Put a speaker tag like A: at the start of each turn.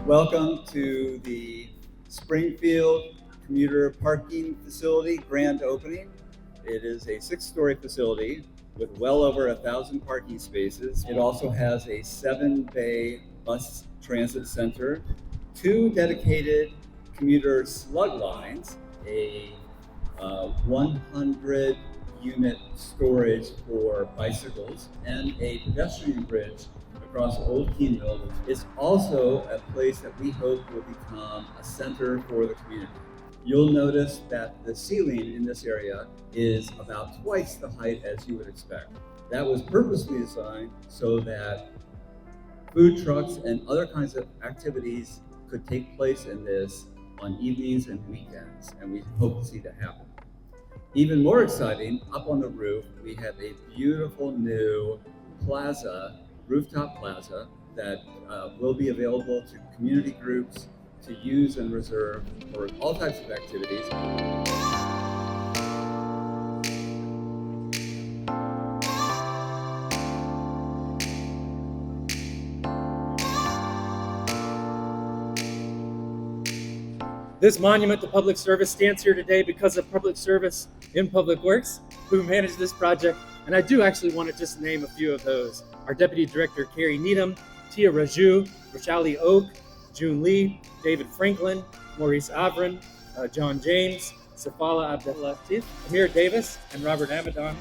A: Welcome to the Springfield Commuter Parking Facility grand opening. It is a 6-story facility with well over 1,000 parking spaces. It also has a 7-bay bus transit center, 2 dedicated commuter slug lines, a 100 unit storage for bicycles, and a pedestrian bridge across Old Keenville. It's also a place that we hope will become a center for the community. You'll notice that the ceiling in this area is about twice the height as you would expect. That was purposely designed so that food trucks and other kinds of activities could take place in this on evenings and weekends, and we hope to see that happen. Even more exciting, up on the roof, we have a beautiful new plaza, rooftop plaza, that will be available to community groups to use and reserve for all types of activities.
B: This monument to public service stands here today because of Public Service in Public Works, who managed this project. And I do actually want to just name a few of those. Our Deputy Director, Carrie Needham, Tia Raju, Roshali Oak, June Lee, David Franklin, Maurice Avron, John James, Safala Abdelatif, Amir Davis, and Robert Amadon.